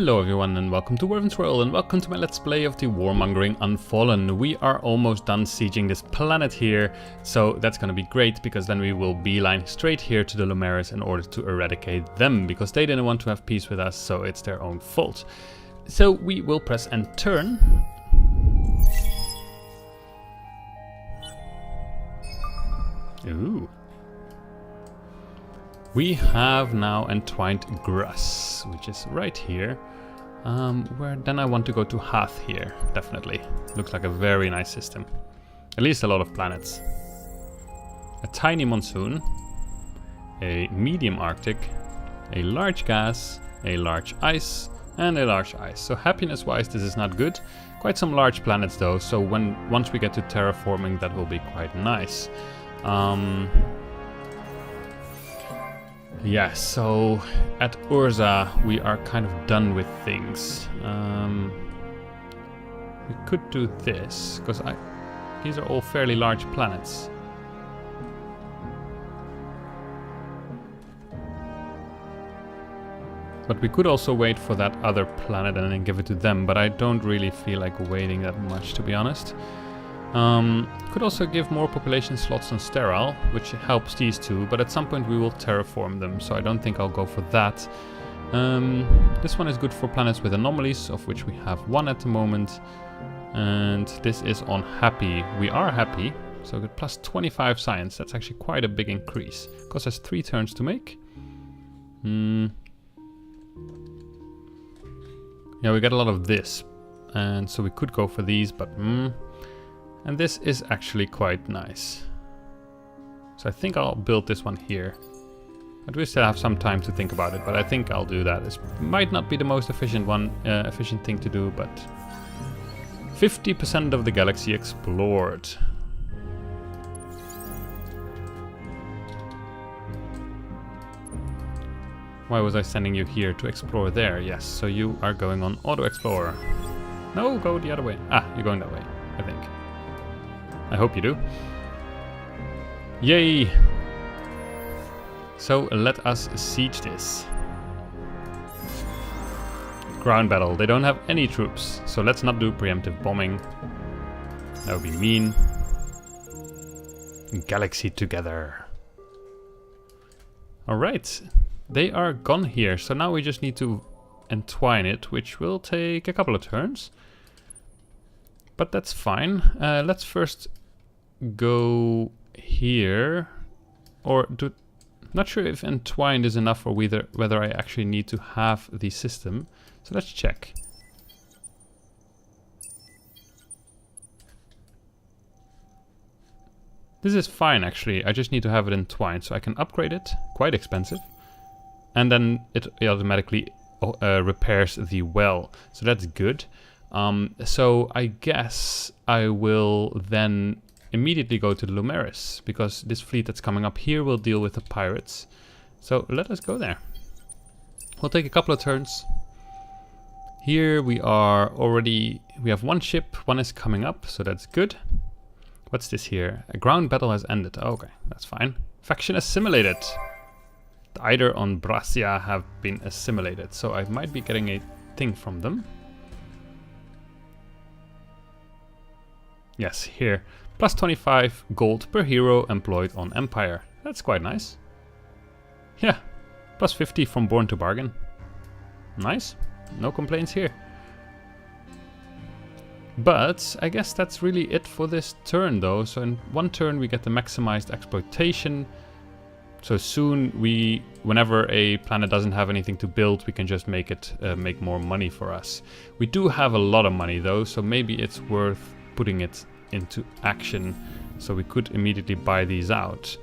Hello everyone and welcome to Warmongering and welcome to my let's play of the Warmongering Unfallen. We are almost done sieging this planet here, so that's gonna be great because then we will beeline straight here to the Lumeris in order to eradicate them, because they didn't want to have peace with us, so it's their own fault. So we will press and turn. Ooh. We have now entwined Grass, which is right here. Where then I want to go to Hath here, definitely. Looks like a very nice system. At least a lot of planets. A tiny monsoon, a medium Arctic, a large gas, a large ice, and a large ice. So happiness-wise, this is not good. Quite some large planets though, so once we get to terraforming, that will be quite nice. Yeah, so at Urza we are kind of done with things. We could do this, because these are all fairly large planets. But we could also wait for that other planet and then give it to them, but I don't really feel like waiting that much, to be honest. Could also give more population slots on Sterile, which helps these two, but at some point we will terraform them, so I don't think I'll go for that. This one is good for planets with anomalies, of which we have one at the moment. And this is on Happy. We are happy, so get plus 25 science. That's actually quite a big increase. Costs us 3 turns to make. Yeah, we get a lot of this, and so we could go for these, but and this is actually quite nice. So I think I'll build this one here. But we still have some time to think about it, but I think I'll do that. This might not be the most efficient thing to do, but 50% of the galaxy explored. Why was I sending you here to explore there? Yes, so you are going on Auto Explorer. No, go the other way. Ah, you're going that way, I think. I hope you do. Yay! So let us siege this. Ground battle. They don't have any troops, so let's not do preemptive bombing. That would be mean. Galaxy together. Alright, they are gone here, so now we just need to entwine it, which will take a couple of turns. But that's fine. Let's first go here, or do, not sure if entwined is enough or whether I actually need to have the system. So let's check. This is fine actually, I just need to have it entwined, so I can upgrade it, quite expensive. And then it automatically repairs the well, so that's good. So I guess I will then immediately go to the Lumeris, because this fleet that's coming up here will deal with the pirates. So let us go there. We'll take a couple of turns. Here we are already, we have one ship, one is coming up, so that's good. What's this here? A ground battle has ended. Oh, okay, that's fine. Faction assimilated. The Eider on Brasia have been assimilated, so I might be getting a thing from them. Yes, here. Plus 25 gold per hero employed on Empire. That's quite nice. Yeah, plus 50 from Born to Bargain. Nice, no complaints here. But I guess that's really it for this turn though. So in one turn we get the maximized exploitation. So soon whenever a planet doesn't have anything to build, we can just make it make more money for us. We do have a lot of money though, so maybe it's worth putting it into action, so we could immediately buy these out.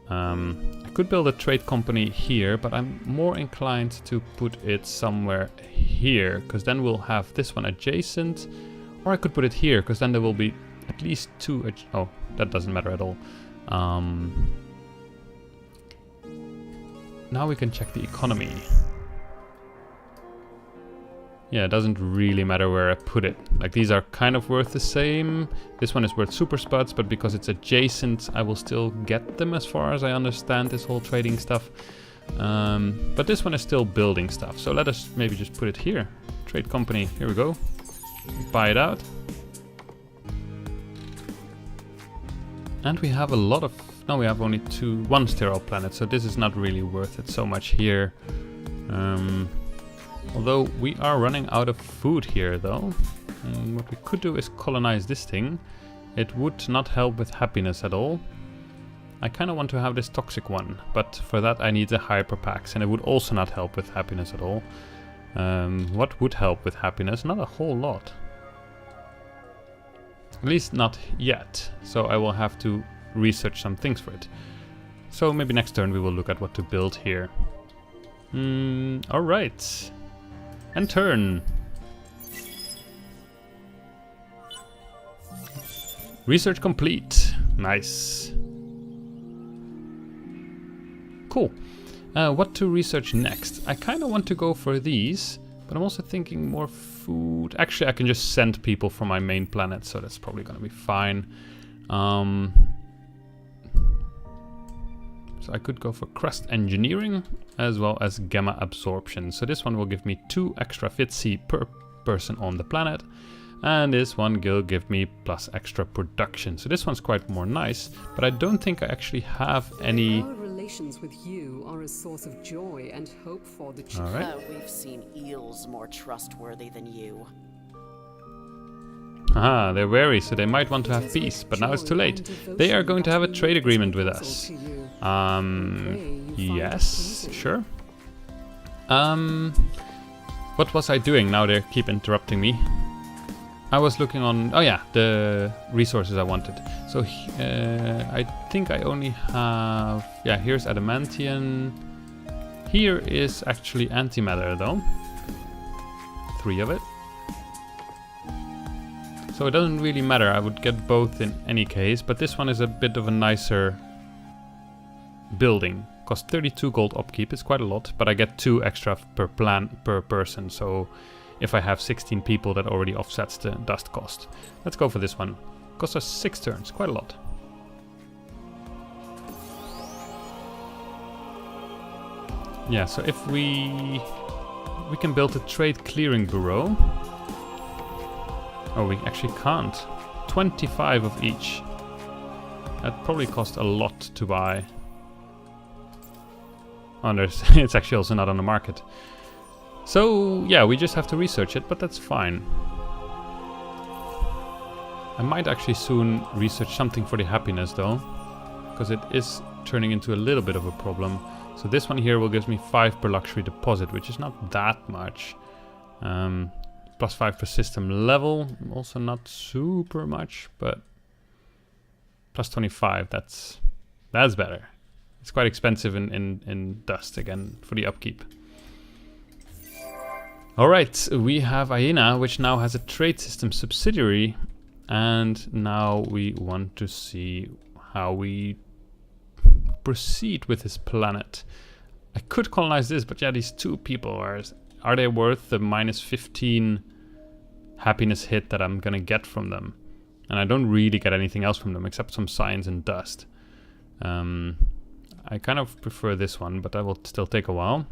I could build a trade company here, but I'm more inclined to put it somewhere here, because then we'll have this one adjacent, or I could put it here, because then there will be at least 2 oh, that doesn't matter at all. Now we can check the economy. Yeah, it doesn't really matter where I put it. Like, these are kind of worth the same. This one is worth super spuds, but because it's adjacent, I will still get them as far as I understand this whole trading stuff. But this one is still building stuff, so let us maybe just put it here. Trade company, here we go. Buy it out. And we have a lot of... No, we have only one sterile planet, so this is not really worth it so much here. Although we are running out of food here, though. What we could do is colonize this thing. It would not help with happiness at all. I kind of want to have this toxic one, but for that I need the hyperpacks, and it would also not help with happiness at all. What would help with happiness? Not a whole lot. At least not yet, so I will have to research some things for it. So maybe next turn we will look at what to build here. Alright. And turn. Research complete. Nice. Cool. What to research next? I kind of want to go for these, but I'm also thinking more food. Actually, I can just send people from my main planet, so that's probably going to be fine. So I could go for crust engineering as well as gamma absorption. So this one will give me 2 extra FITC per person on the planet. And this one will give me plus extra production. So this one's quite more nice, but I don't think I actually have any... Our relations with you are a source of joy and hope for the children. All right. We've seen eels more trustworthy than you. Ah, they're wary, so they might want to have peace, but now it's too late. They are going to have a trade agreement with us. Yes, sure. What was I doing? Now they keep interrupting me. I was looking on, oh yeah, the resources I wanted. So I think I only have, yeah, here's adamantium. Here is actually antimatter though. 3 of it. So it doesn't really matter, I would get both in any case, but this one is a bit of a nicer building. Costs 32 gold upkeep, it's quite a lot, but I get 2 extra per person, so if I have 16 people that already offsets the dust cost. Let's go for this one. Costs us 6 turns, quite a lot. Yeah, so if we can build a trade clearing bureau. Oh, we actually can't. 25 of each. That probably cost a lot to buy. Oh, it's actually also not on the market. So, yeah, we just have to research it, but that's fine. I might actually soon research something for the happiness, though. Because it is turning into a little bit of a problem. So this one here will give me 5 per luxury deposit, which is not that much. Plus 5 per system level, also not super much, but plus 25, that's better. It's quite expensive in dust again for the upkeep. Alright, we have Aina, which now has a trade system subsidiary, and now we want to see how we proceed with this planet. I could colonize this, but yeah, these 2 people are they worth the minus 15 happiness hit that I'm gonna get from them? And I don't really get anything else from them except some science and dust. I kind of prefer this one, but that will still take a while.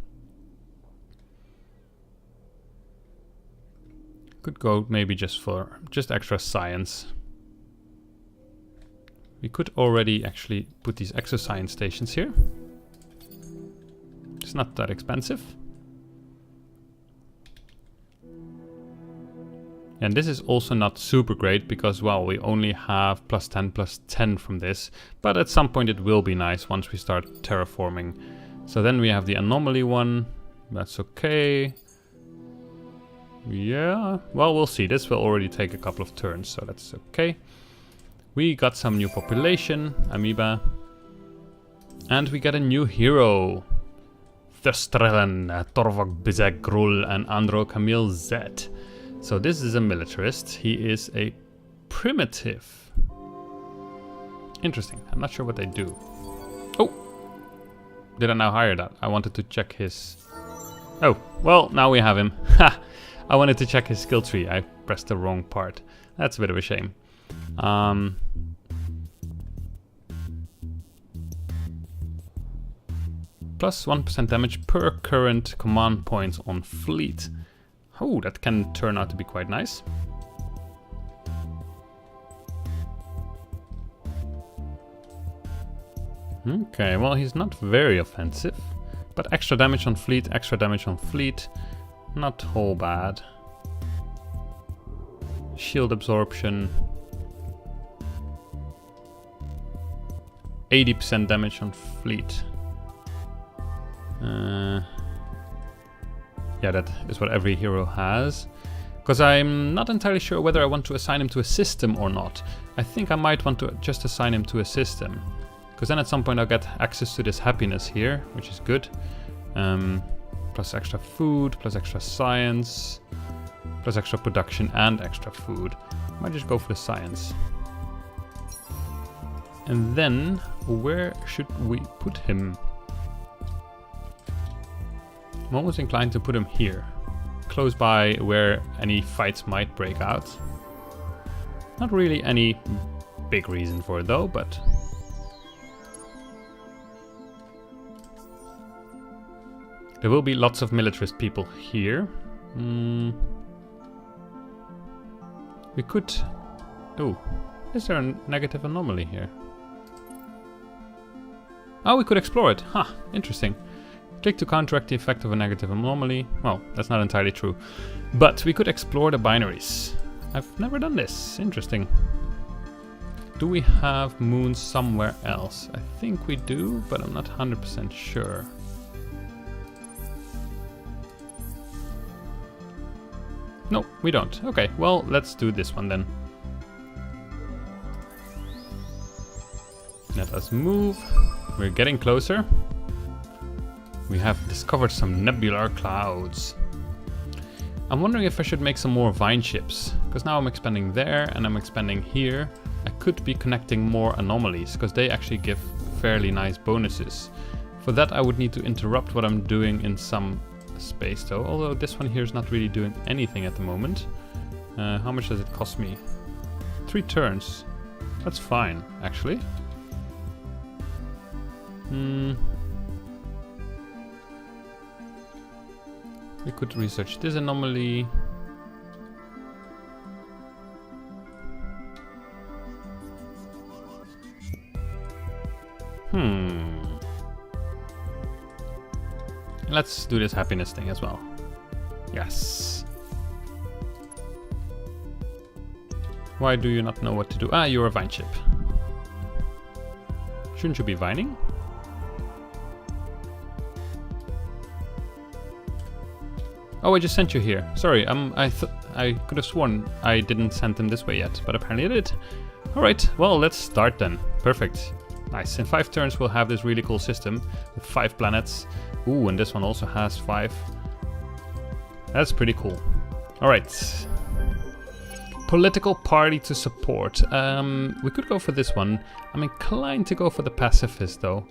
Could go maybe just for extra science. We could already actually put these exoscience stations here. It's not that expensive. And this is also not super great because, well, we only have plus 10 from this. But at some point it will be nice once we start terraforming. So then we have the anomaly one. That's okay. Yeah, well, we'll see. This will already take a couple of turns, so that's okay. We got some new population, amoeba. And we get a new hero. Thustrelen, Torvok Bizek Grul, and Andro Camille Z. So this is a militarist. He is a primitive. Interesting. I'm not sure what they do. Oh! Did I now hire that? I wanted to check his... Oh, well, now we have him. Ha! I wanted to check his skill tree. I pressed the wrong part. That's a bit of a shame. Plus 1% damage per current command point on fleet. Oh, that can turn out to be quite nice. Okay, well, he's not very offensive. But extra damage on fleet, extra damage on fleet. Not whole bad. Shield absorption. 80% damage on fleet. Yeah, that is what every hero has. Because I'm not entirely sure whether I want to assign him to a system or not. I think I might want to just assign him to a system. Because then at some point I'll get access to this happiness here, which is good. Plus extra food, plus extra science, plus extra production and extra food. Might just go for the science. And then, where should we put him? I'm almost inclined to put him here. Close by where any fights might break out. Not really any big reason for it though, but... There will be lots of militarist people here. We could... Oh, is there a negative anomaly here? Oh, we could explore it. Huh, interesting. Click to counteract the effect of a negative anomaly. Well, that's not entirely true. But we could explore the binaries. I've never done this. Interesting. Do we have moons somewhere else? I think we do, but I'm not 100% sure. No, we don't. Okay, well, let's do this one then. Let us move. We're getting closer. We have discovered some nebular clouds. I'm wondering if I should make some more vine ships. Because now I'm expanding there and I'm expanding here. I could be connecting more anomalies, because they actually give fairly nice bonuses. For that I would need to interrupt what I'm doing in some space though, although this one here is not really doing anything at the moment. How much does it cost me? 3 turns. That's fine, actually. We could research this anomaly. Let's do this happiness thing as well. Yes. Why do you not know what to do? Ah, you're a vine chip. Shouldn't you be vining? Oh, I just sent you here. Sorry, I could have sworn I didn't send them this way yet, but apparently I did. Alright, well, let's start then. Perfect. Nice. In 5 turns we'll have this really cool system with 5 planets. Ooh, and this one also has 5. That's pretty cool. Alright. Political party to support. We could go for this one. I'm inclined to go for the pacifist though.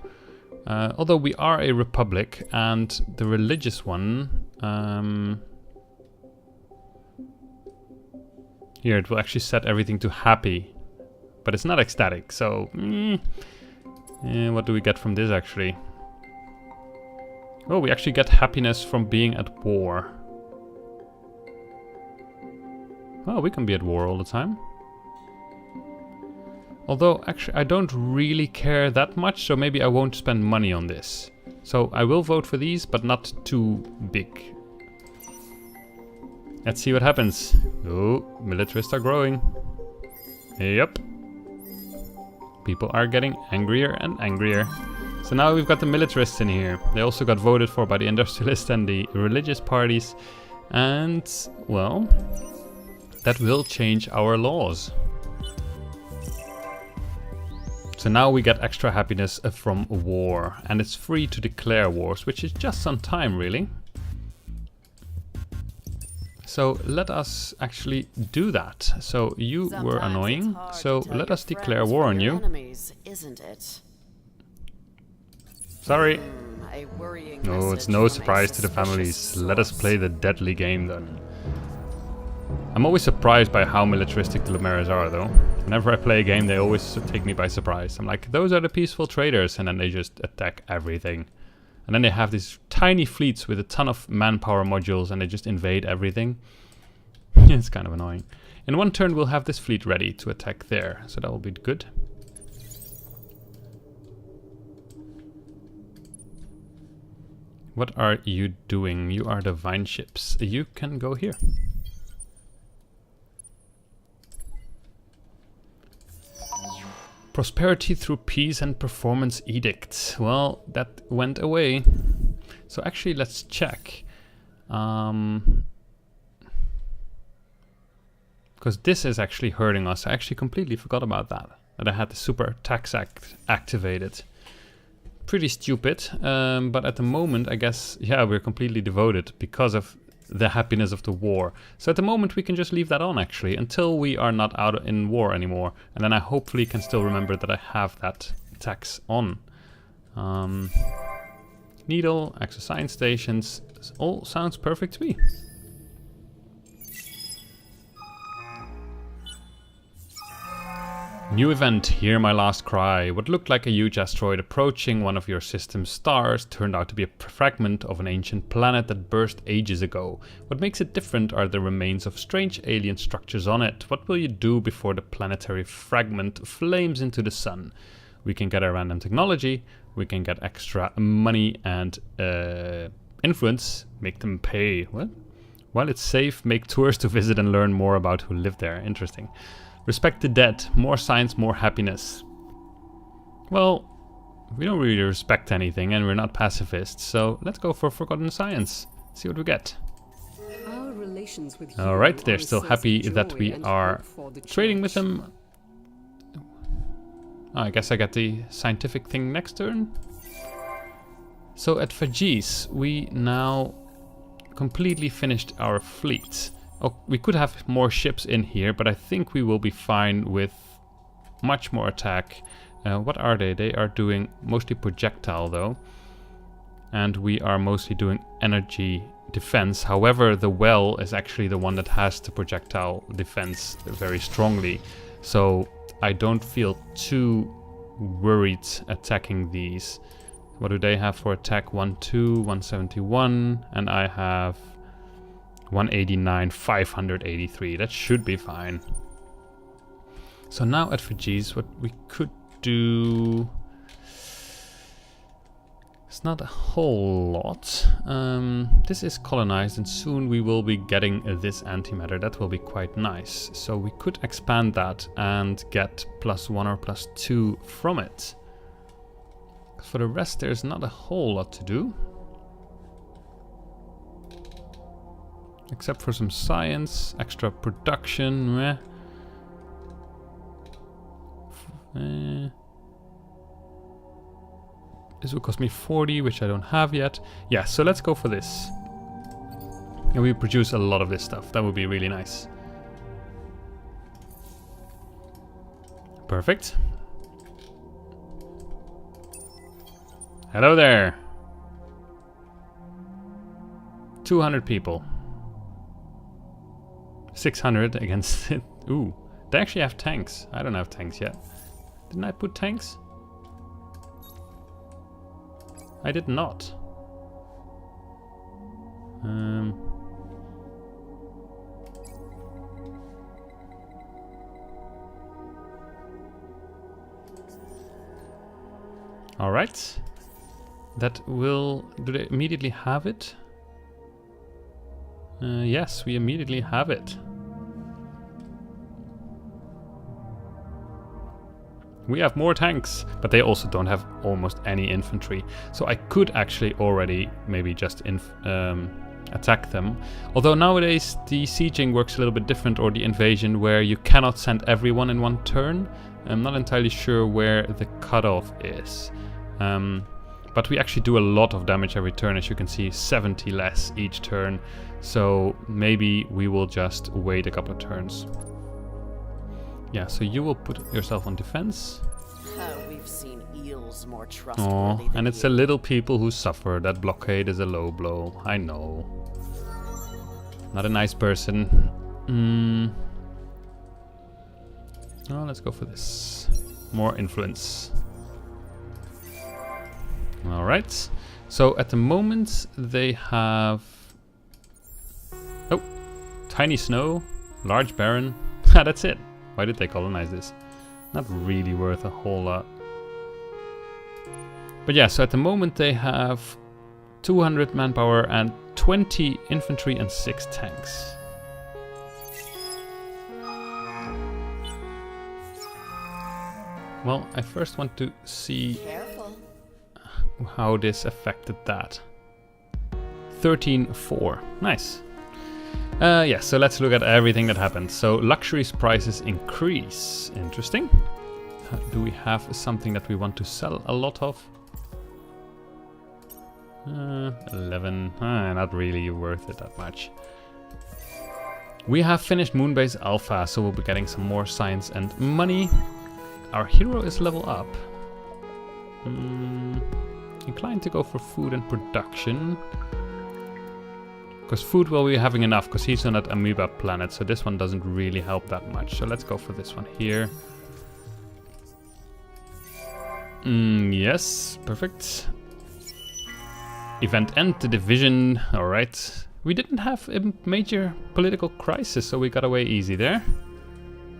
Although we are a republic, and the religious one... Here, it will actually set everything to happy. But it's not ecstatic, so... what do we get from this actually? Oh, we actually get happiness from being at war. Well, we can be at war all the time. Although, actually, I don't really care that much, so maybe I won't spend money on this. So I will vote for these, but not too big. Let's see what happens. Oh, militarists are growing. Yep. People are getting angrier and angrier. So now we've got the militarists in here. They also got voted for by the industrialists and the religious parties. And, well, that will change our laws. So now we get extra happiness from war. And it's free to declare wars, which is just on time, really. So let us actually do that. So you were annoying, so let us declare war on you. Enemies, isn't it? Sorry. A worrying No, it's message no from a surprise to the suspicious families. Let us source. play the deadly game then. I'm always surprised by how militaristic the Lumeras are though. Whenever I play a game they always take me by surprise. I'm like, those are the peaceful traders, and then they just attack everything. And then they have these tiny fleets with a ton of manpower modules and they just invade everything. It's kind of annoying. In one turn we'll have this fleet ready to attack there, so that will be good. What are you doing? You are the vine ships. You can go here. Prosperity through peace and performance edict. Well, that went away. So actually let's check. Because this is actually hurting us. I actually completely forgot about that. That I had the super tax act activated. Pretty stupid, but at the moment I guess, yeah, we're completely devoted because of the happiness of the war. So at the moment we can just leave that on actually until we are not out in war anymore, and then I hopefully can still remember that I have that tax on. Needle, extra science stations, this all sounds perfect to me. New event, hear my last cry. What looked like a huge asteroid approaching one of your system's stars turned out to be a fragment of an ancient planet that burst ages ago. What makes it different are the remains of strange alien structures on it. What will you do before the planetary fragment flames into the sun? We can get a random technology, we can get extra money and influence, make them pay. What? While it's safe, make tours to visit and learn more about who lived there. Interesting. Respect the dead. More science, more happiness. Well, we don't really respect anything and we're not pacifists, so let's go for Forgotten Science. See what we get. Our relations with you Alright, they're are a still source happy of that joy we and are hope for the trading with church. them. Oh, I guess I get the scientific thing next turn. So at Fajis, we now completely finished our fleet. Oh, we could have more ships in here, but I think we will be fine with much more attack. What are they? They are doing mostly projectile though. And we are mostly doing energy defense. However, the well is actually the one that has the projectile defense very strongly. So I don't feel too worried attacking these. What do they have for attack? 1-2, 171, and I have 189, 583. That should be fine. So now at Fajis, what we could do... It's not a whole lot. This is colonized and soon we will be getting this antimatter. That will be quite nice. So we could expand that and get +1 or +2 from it. For the rest there's not a whole lot to do. Except for some science, extra production, meh. This will cost me 40, which I don't have yet. Yeah, so let's go for this. And we produce a lot of this stuff. That would be really nice. Perfect. Hello there. 200 people. 600 against it. Ooh, they actually have tanks. I don't have tanks yet. Didn't I put tanks? I did not. All right. That will... Do they immediately have it? Yes, we immediately have it. We have more tanks, but they also don't have almost any infantry. So I could actually already maybe just attack them. Although nowadays the sieging works a little bit different, or the invasion, where you cannot send everyone in one turn. I'm not entirely sure where the cutoff is. But we actually do a lot of damage every turn, as you can see, 70 less each turn. So maybe we will just wait a couple of turns. Yeah, so you will put yourself on defense. We've seen eels more trustworthy Oh, than and it's you. the little people who suffer. That blockade is a low blow. I know. Not a nice person. Oh, let's go for this. More influence. Alright. So at the moment they have... Oh, tiny snow, large barren. That's it. Why did they colonize this? Not really worth a whole lot. But yeah, so at the moment they have 200 manpower and 20 infantry and 6 tanks. Well, I first want to see how this affected that. 13-4. Nice. Yeah, so let's look at everything that happened. So luxuries prices increase. Interesting. Do we have something that we want to sell a lot of? 11. Not really worth it that much. We have finished Moonbase Alpha, so we'll be getting some more science and money. Our hero is level up. Inclined to go for food and production. Because food will be having enough, because he's on that amoeba planet, so this one doesn't really help that much. So let's go for this one here. Yes, perfect. Event end, the division, alright. We didn't have a major political crisis, so we got away easy there.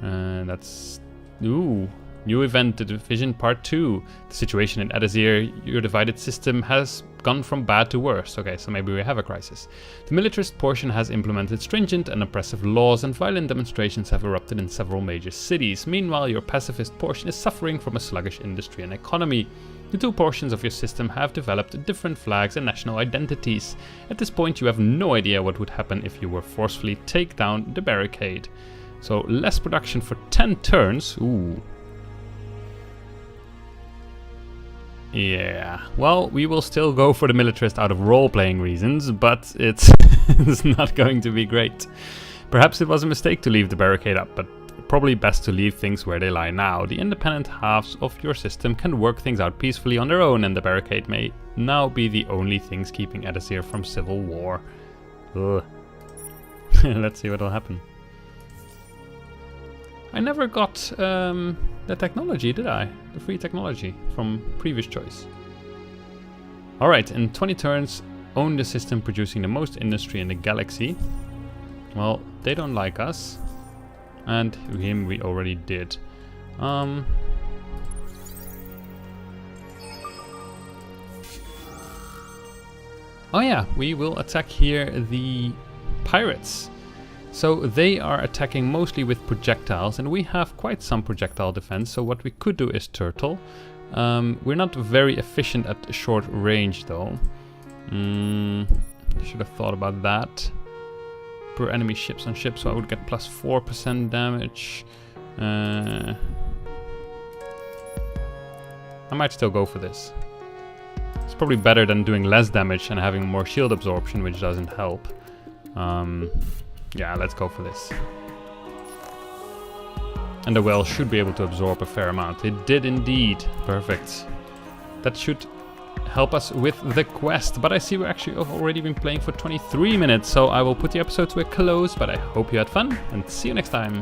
That's... Ooh. New event, the division part 2. The situation in Edazir, your divided system has gone from bad to worse. Okay, so maybe we have a crisis. The militarist portion has implemented stringent and oppressive laws, and violent demonstrations have erupted in several major cities. Meanwhile, your pacifist portion is suffering from a sluggish industry and economy. The two portions of your system have developed different flags and national identities. At this point, you have no idea what would happen if you were forcefully take down the barricade. So, less production for 10 turns. Ooh. Yeah, well, we will still go for the militarist out of role-playing reasons, but it's not going to be great. Perhaps it was a mistake to leave the barricade up, but probably best to leave things where they lie now. The independent halves of your system can work things out peacefully on their own, and the barricade may now be the only things keeping Edazir from civil war. Ugh. Let's see what will happen. I never got the technology, did I? The free technology from previous choice. Alright, in 20 turns, own the system producing the most industry in the galaxy. Well, they don't like us. And him we already did. Oh yeah, we will attack here the pirates. So they are attacking mostly with projectiles, and we have quite some projectile defense, so what we could do is turtle. We're not very efficient at short range though. Should have thought about that. Per enemy ships on ship, so I would get plus 4% damage. I might still go for this. It's probably better than doing less damage and having more shield absorption, which doesn't help. Yeah, let's go for this. And the well should be able to absorb a fair amount. It did indeed. Perfect. That should help us with the quest. But I see we actually have already been playing for 23 minutes. So I will put the episode to a close. But I hope you had fun and see you next time.